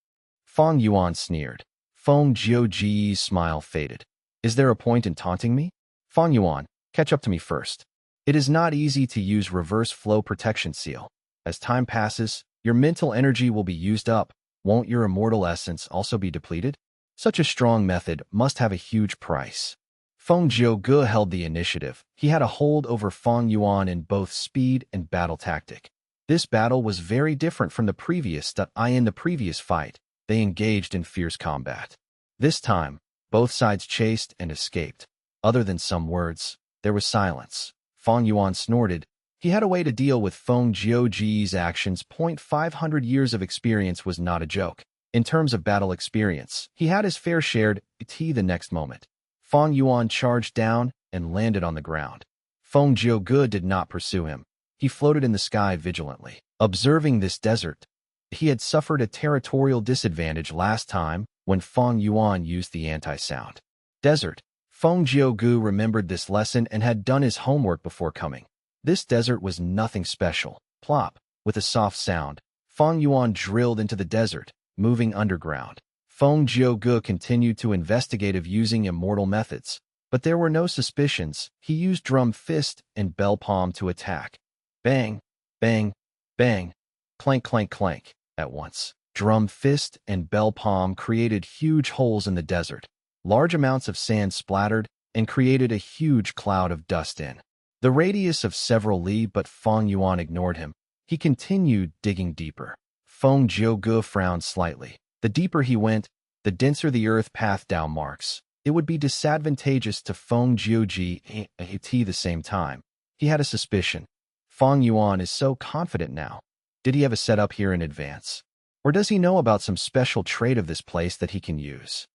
Fang Yuan sneered. Feng Jiuge's smile faded. Is there a point in taunting me? Fang Yuan, catch up to me first. It is not easy to use reverse flow protection seal. As time passes, your mental energy will be used up. Won't your immortal essence also be depleted? Such a strong method must have a huge price. Feng Jiuge held the initiative. He had a hold over Fang Yuan in both speed and battle tactic. This battle was very different from the previous. In the previous fight, they engaged in fierce combat. This time, both sides chased and escaped. Other than some words, there was silence. Fang Yuan snorted. He had a way to deal with Feng Jiuge's actions. 500 years of experience was not a joke. In terms of battle experience, he had his fair share. The next moment, Fang Yuan charged down and landed on the ground. Feng Jiuge did not pursue him. He floated in the sky vigilantly. Observing this desert, he had suffered a territorial disadvantage last time when Fang Yuan used the anti-sound. Desert. Feng Jiuge remembered this lesson and had done his homework before coming. This desert was nothing special. Plop. With a soft sound, Fang Yuan drilled into the desert, moving underground. Feng Jiuge continued to investigate using immortal methods, but there were no suspicions. He used drum fist and bell palm to attack. Bang, bang, bang, clank, clank, clank. At once, drum fist and bell palm created huge holes in the desert. Large amounts of sand splattered and created a huge cloud of dust in the radius of several li, but Fang Yuan ignored him. He continued digging deeper. Feng Jiuge frowned slightly. The deeper he went, the denser the earth path down marks. It would be disadvantageous to Feng Jiuge at the same time. He had a suspicion. Fang Yuan is so confident now. Did he have a setup here in advance? Or does he know about some special trait of this place that he can use?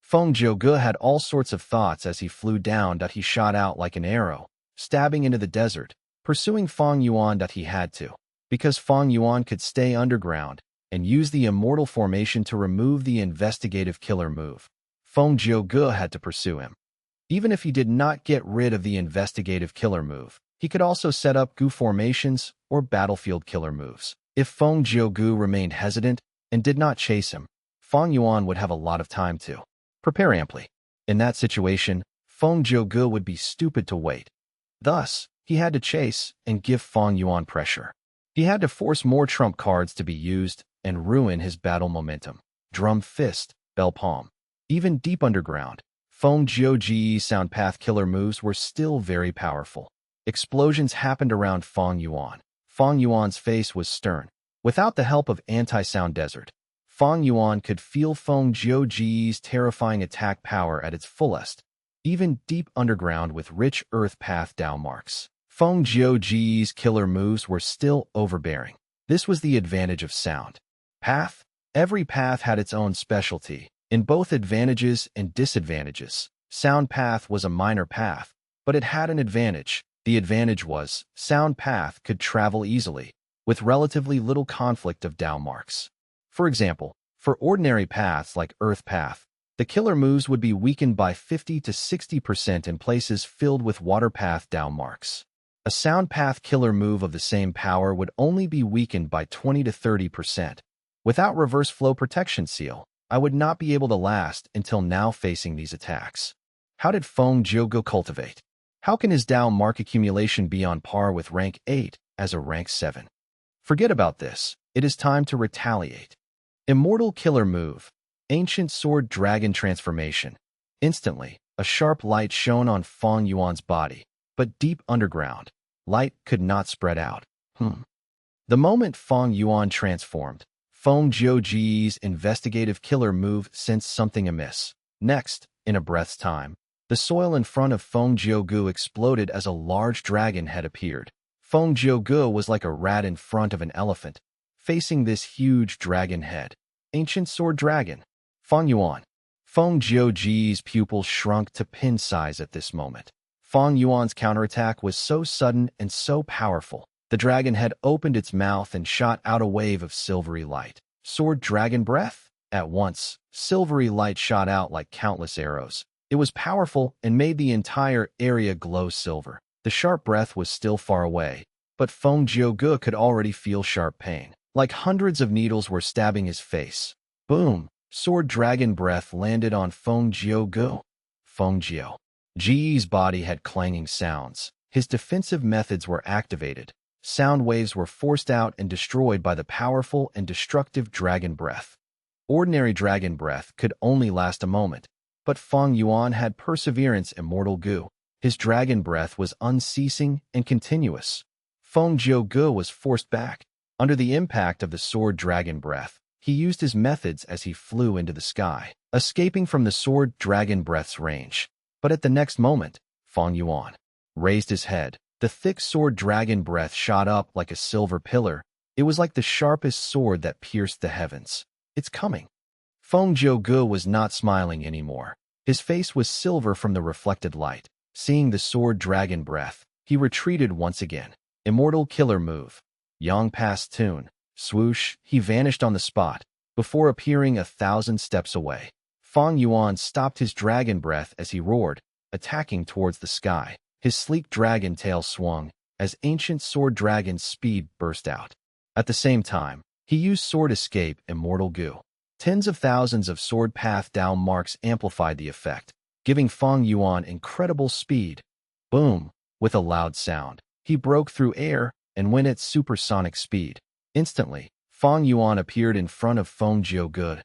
Feng Jiuge had all sorts of thoughts as he flew down. He shot out like an arrow, stabbing into the desert, pursuing Fang Yuan. He had to, because Fang Yuan could stay underground and use the immortal formation to remove the investigative killer move. Feng Jiuge had to pursue him. Even if he did not get rid of the investigative killer move, he could also set up Gu formations or battlefield killer moves. If Feng Jiuge remained hesitant and did not chase him, Fang Yuan would have a lot of time to prepare amply. In that situation, Feng Jiuge would be stupid to wait. Thus, he had to chase and give Fang Yuan pressure. He had to force more trump cards to be used and ruin his battle momentum. Drum fist, bell palm. Even deep underground, Feng Jiuge's sound path killer moves were still very powerful. Explosions happened around Fang Yuan. Fang Yuan's face was stern. Without the help of anti-sound desert, Fang Yuan could feel Feng Jiuge's terrifying attack power at its fullest, even deep underground with rich earth path down marks. Feng Jiuge's killer moves were still overbearing. This was the advantage of sound path. Every path had its own specialty. In both advantages and disadvantages, sound path was a minor path, but it had an advantage. The advantage was sound path could travel easily, with relatively little conflict of down marks. For example, for ordinary paths like earth path, the killer moves would be weakened by 50 to 60% in places filled with water path down marks. A sound path killer move of the same power would only be weakened by 20 to 30%. Without reverse flow protection seal, I would not be able to last until now facing these attacks. How did Feng Jiuge cultivate? How can his Tao mark accumulation be on par with rank 8 as a rank 7? Forget about this. It is time to retaliate. Immortal killer move. Ancient sword dragon transformation. Instantly, a sharp light shone on Fang Yuan's body, but deep underground. Light could not spread out. The moment Fang Yuan transformed, Feng Jiuji's investigative killer move sensed something amiss. Next, in a breath's time, the soil in front of Feng Jiugu exploded as a large dragon head appeared. Feng Jiugu was like a rat in front of an elephant, facing this huge dragon head. Ancient sword dragon. Fang Yuan. Feng Jiuji's pupils shrunk to pin size at this moment. Fang Yuan's counterattack was so sudden and so powerful. The dragon head opened its mouth and shot out a wave of silvery light. Sword dragon breath? At once, silvery light shot out like countless arrows. It was powerful and made the entire area glow silver. The sharp breath was still far away, but Feng Jiugu could already feel sharp pain. Like hundreds of needles were stabbing his face. Boom! Sword dragon breath landed on Feng Jiugu. Feng Jiu's body had clanging sounds. His defensive methods were activated. Sound waves were forced out and destroyed by the powerful and destructive dragon breath. Ordinary dragon breath could only last a moment, but Fang Yuan had perseverance immortal gu. His dragon breath was unceasing and continuous. Feng Jiugu was forced back. Under the impact of the sword dragon breath, he used his methods as he flew into the sky, escaping from the sword dragon breath's range. But at the next moment, Fang Yuan raised his head. The thick sword dragon breath shot up like a silver pillar. It was like the sharpest sword that pierced the heavens. It's coming. Feng Jiugu was not smiling anymore. His face was silver from the reflected light. Seeing the sword dragon breath, he retreated once again. Immortal killer move. Yang passed tune. Swoosh, he vanished on the spot, before appearing 1,000 steps away. Fang Yuan stopped his dragon breath as he roared, attacking towards the sky. His sleek dragon tail swung, as ancient sword dragon's speed burst out. At the same time, he used sword escape immortal gu. Tens of thousands of sword path down marks amplified the effect, giving Fang Yuan incredible speed. Boom! With a loud sound, he broke through air and went at supersonic speed. Instantly, Fang Yuan appeared in front of Feng Jiugu.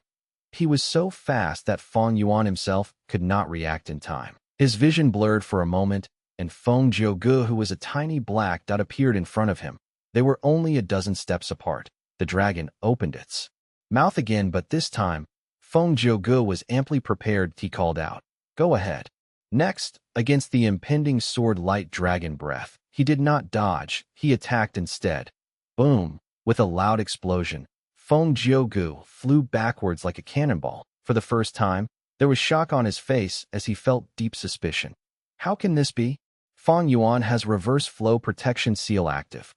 He was so fast that Fang Yuan himself could not react in time. His vision blurred for a moment, and Feng Jiugu, who was a tiny black dot, appeared in front of him. They were only a dozen steps apart. The dragon opened its mouth again, but this time, Feng Jiugu was amply prepared. He called out, "Go ahead." Next, against the impending sword light dragon breath, he did not dodge, he attacked instead. Boom! With a loud explosion, Feng Jiugu flew backwards like a cannonball. For the first time, there was shock on his face as he felt deep suspicion. How can this be? Fang Yuan has reverse flow protection seal active.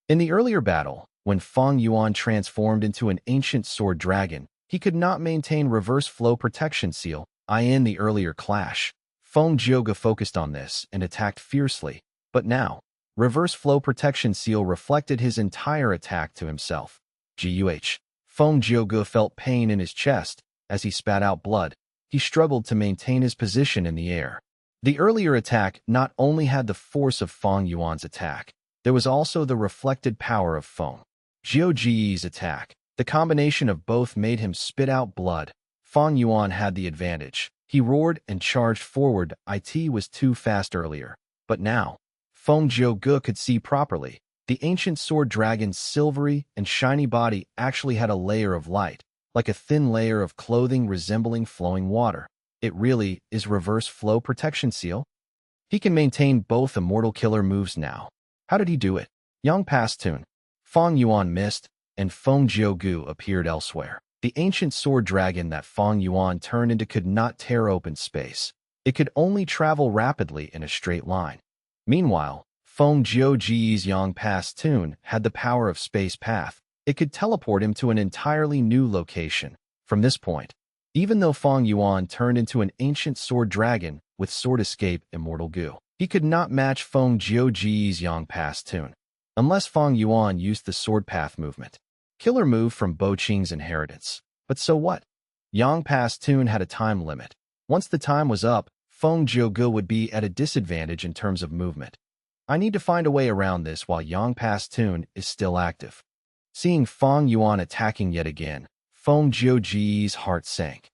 In the earlier battle, when Fang Yuan transformed into an ancient sword dragon, he could not maintain reverse flow protection seal. In the earlier clash, Feng Jiugu focused on this and attacked fiercely, but now, reverse flow protection seal reflected his entire attack to himself. Feng Jiugu felt pain in his chest. As he spat out blood, he struggled to maintain his position in the air. The earlier attack not only had the force of Fang Yuan's attack, there was also the reflected power of Feng Jiuji's attack. The combination of both made him spit out blood. Fang Yuan had the advantage. He roared and charged forward. It was too fast earlier, but now, Feng Jiugu could see properly. The ancient sword dragon's silvery and shiny body actually had a layer of light, like a thin layer of clothing resembling flowing water. It really is reverse flow protection seal. He can maintain both immortal killer moves now. How did he do it? Yang passed tune. Fang Yuan missed, and Feng Jiugu appeared elsewhere. The ancient sword dragon that Fang Yuan turned into could not tear open space. It could only travel rapidly in a straight line. Meanwhile, Feng Jiuji's Yang passed tune had the power of space path. It could teleport him to an entirely new location. From this point, even though Fang Yuan turned into an ancient sword dragon with sword escape immortal gu, he could not match Feng Jiuji's Yang passed tune, unless Fang Yuan used the sword path movement. Killer move from Bo Qing's inheritance. But so what? Yang passed tune had a time limit. Once the time was up, Feng Yuan would be at a disadvantage in terms of movement. I need to find a way around this while Yang Pastun is still active. Seeing Fang Yuan attacking yet again, Feng Zhouji's heart sank.